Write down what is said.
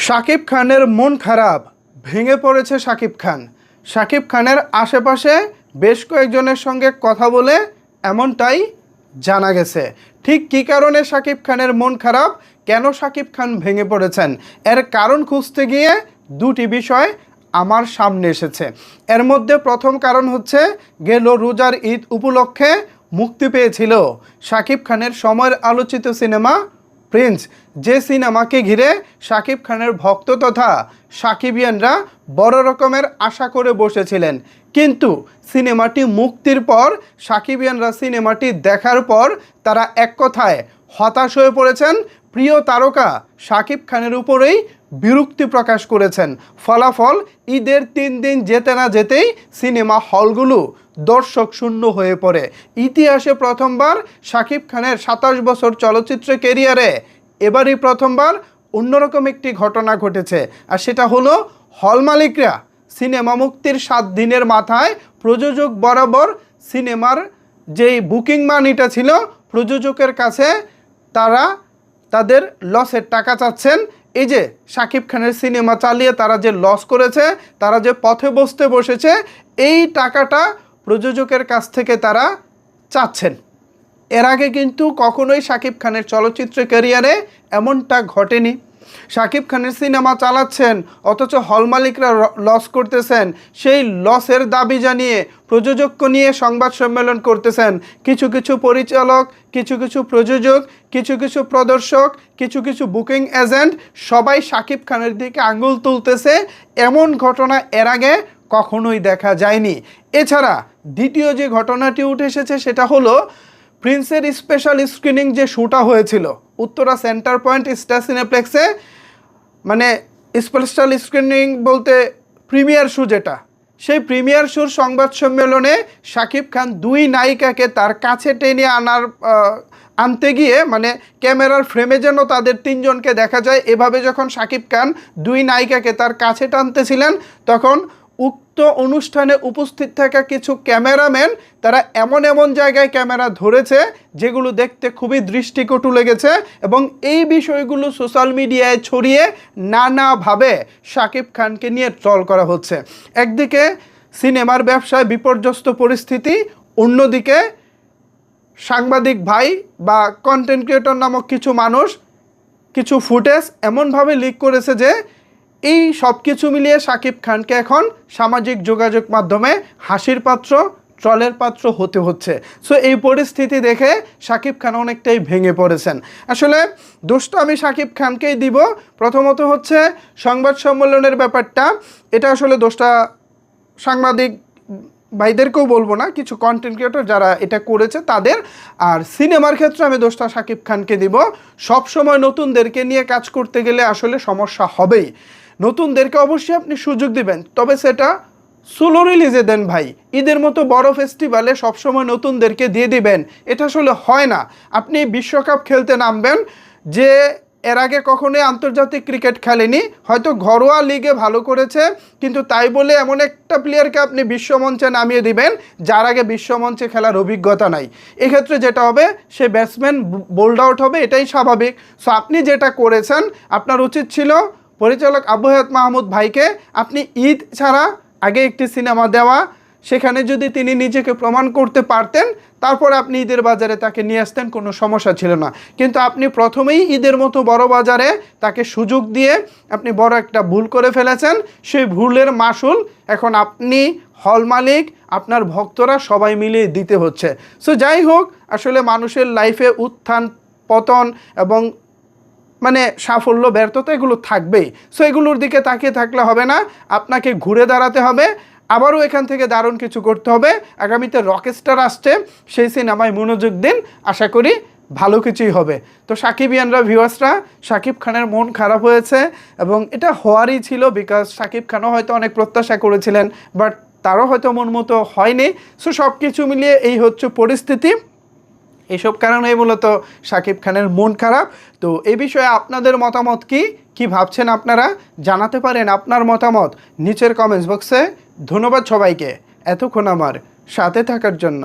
শাকিব খানের মন খারাপ, ভেঙে পড়েছে শাকিব খান। শাকিব খানের আশেপাশে বেশ কয়েকজনের সঙ্গে কথা বলে এমনটাই জানা গেছে। ঠিক কী কারণে শাকিব খানের মন খারাপ, কেন শাকিব খান ভেঙে পড়েছেন, এর কারণ খুঁজতে গিয়ে দুটি বিষয় আমার সামনে এসেছে। এর মধ্যে প্রথম কারণ হচ্ছে, গেল রোজার ঈদ উপলক্ষে মুক্তি পেয়েছিল শাকিব খানের সময়ের আলোচিত সিনেমা প্রিন্স, যে সিনেমাকে ঘিরে শাকিব খানের ভক্ত তথা সাকিবিয়ানরা বড় রকমের আশা করে বসেছিলেন। কিন্তু সিনেমাটি মুক্তির পর সাকিবিয়ানরা সিনেমাটি দেখার পর তারা এক কথায় হতাশ হয়ে পড়েছেন। প্রিয় তারকা শাকিব খানের উপরেই বিরক্তি প্রকাশ করেছেন। ফলাফল, ঈদের 3 দিন যেতে না যেতেই সিনেমা হলগুলো দর্শক শূন্য হয়ে পড়ে। ইতিহাসে প্রথমবার শাকিব খানের 27 বছর চলচ্চিত্র ক্যারিয়ারে এবারই প্রথমবার অন্যরকম একটি ঘটনা ঘটেছে। আর সেটা হলো, হল মালিকরা সিনেমা মুক্তির 7 দিনের মাথায় প্রযোজক বরাবর সিনেমার যেই বুকিং মানিটা ছিল প্রযোজকের কাছে তারা তাদের লসের টাকা চাচ্ছেন। এই যে শাকিব খানের সিনেমা চালিয়ে তারা যে লস করেছে, তারা যে পথে বসেছে, এই টাকাটা প্রযোজকের কাছ থেকে তারা চাচ্ছেন। এর আগে কিন্তু কখনোই শাকিব খানের চলচ্চিত্র ক্যারিয়ারে এমনটা ঘটেনি। শাকিব খানের সিনেমা চালাচ্ছেন অথচ হল মালিকরা লস করতেছেন। সেই লসের দাবি জানিয়ে প্রযোজককে নিয়ে সংবাদ সম্মেলন করতেছেন কিছু কিছু পরিচালক, কিছু কিছু প্রযোজক, কিছু কিছু প্রদর্শক, কিছু কিছু বুকিং এজেন্ট, সবাই শাকিব খানের দিকে আঙুল তুলতেছে। এমন ঘটনা এর আগে কখনোই দেখা যায়নি। এছাড়া দ্বিতীয় যে ঘটনাটি উঠে এসেছে সেটা হলো, প্রিন্সের স্পেশাল স্ক্রিনিং যে শ্যুটা হয়েছিল উত্তরা সেন্টার পয়েন্ট স্টার সিনেপ্লেক্সে, মানে স্পেশাল স্ক্রিনিং বলতে প্রিমিয়ার শো, যেটা সেই প্রিমিয়ার শোর সংবাদ সম্মেলনে শাকিব খান 2 নায়িকাকে তার কাছে টেনে আনতে গিয়ে, মানে ক্যামেরার ফ্রেমে যেন তাদের 3 জনকে দেখা যায়, এভাবে যখন শাকিব খান 2 নায়িকাকে তার কাছে টানতেছিলেন, তখন উক্ত অনুষ্ঠানে উপস্থিত থাকা কিছু ক্যামেরাম্যান তারা এমন জায়গায় ক্যামেরা ধরেছে যেগুলো দেখতে খুবই দৃষ্টিকটু লেগেছে, এবং এই বিষয়গুলো সোশ্যাল মিডিয়ায় ছড়িয়ে নানাভাবে শাকিব খানকে নিয়ে ট্রল করা হচ্ছে। একদিকে সিনেমার ব্যবসায় বিপর্যস্ত পরিস্থিতি, অন্যদিকে সাংবাদিক ভাই বা কন্টেন্ট ক্রিয়েটর নামক কিছু মানুষ কিছু ফুটেজ এমনভাবে লিক করেছে যে এই সব কিছু মিলিয়ে শাকিব খানকে এখন সামাজিক যোগাযোগ মাধ্যমে হাসির পাত্র, ট্রলের পাত্র হতে হচ্ছে। সো এই পরিস্থিতি দেখে শাকিব খান অনেকটাই ভেঙে পড়েছেন। আসলে দোষটা আমি শাকিব খানকেই দিব। প্রথমত হচ্ছে সংবাদ সম্মেলনের ব্যাপারটা, এটা আসলে দোষটা সাংবাদিক ভাইদেরকেও বলবো না, কিছু কন্টেন্ট ক্রিয়েটর যারা এটা করেছে তাদের। আর সিনেমার ক্ষেত্রে আমি দোষটা শাকিব খানকে দিব। সবসময় নতুনদেরকে নিয়ে কাজ করতে গেলে আসলে সমস্যা হবেই। নতুনদেরকে অবশ্যই আপনি সুযোগ দিবেন, তবে সেটা সোলো রিলিজে দেন ভাই। ঈদের মতো বড় ফেস্টিভ্যালে সবসময় নতুনদেরকে দিয়ে দিবেন, এটা আসলে হয় না। আপনি বিশ্বকাপ খেলতে নামবেন, যে এর আগে কখনোই আন্তর্জাতিক ক্রিকেট খেলেনি, হয়তো ঘরোয়া লিগে ভালো করেছে, কিন্তু তাই বলে এমন একটা প্লেয়ারকে আপনি বিশ্বমঞ্চে নামিয়ে দিবেন যার আগে বিশ্বমঞ্চে খেলার অভিজ্ঞতা নাই। এক্ষেত্রে যেটা হবে, সে ব্যাটসম্যান বোল্ড আউট হবে, এটাই স্বাভাবিক। সো আপনি যেটা করেছেন, আপনার উচিত ছিল পরিচালক আবু হায়াত মাহমুদ ভাইকে আপনি ঈদ ছাড়া আগে একটি সিনেমা দেওয়া, সেখানে যদি তিনি নিজেকে প্রমাণ করতে পারতেন তারপর আপনি ঈদের বাজারে তাকে নিয়ে আসতেন, কোনো সমস্যা ছিল না। কিন্তু আপনি প্রথমেই ঈদের মতো বড় বাজারে তাকে সুযোগ দিয়ে আপনি বড় একটা ভুল করে ফেলেছেন। সেই ভুলের মাসুল এখন আপনি, হল মালিক, আপনার ভক্তরা সবাই মিলিয়ে দিতে হচ্ছে। সো যাই হোক, আসলে মানুষের লাইফে উত্থান পতন এবং মানে সাফল্য ব্যর্থতা এগুলো থাকবেই। সো এগুলোর দিকে তাকিয়ে থাকলে হবে না, আপনাকে ঘুরে দাঁড়াতে হবে, আবারও এখান থেকে দারুণ কিছু করতে হবে। আগামীতে রকস্টার আসছে, সেই সিনেমায় মনোযোগ দিন, আশা করি ভালো কিছুই হবে। তো সাকিবিয়ানরা, ভিউয়ার্সরা, শাকিব খানের মন খারাপ হয়েছে এবং এটা হওয়ারই ছিল, বিকজ শাকিব খানও হয়তো অনেক প্রত্যাশা করেছিলেন, বাট তারও হয়তো মন মতো হয়নি। সো সব কিছু মিলিয়ে এই হচ্ছে পরিস্থিতি। এইসব কারণেই মূলত শাকিব খানের মন খারাপ। তো এই বিষয়ে আপনাদের মতামত কি ভাবছেন আপনারা জানাতে পারেন আপনার মতামত নিচের কমেন্টস বক্সে। ধন্যবাদ সবাইকে এতক্ষণ আমার সাথে থাকার জন্য।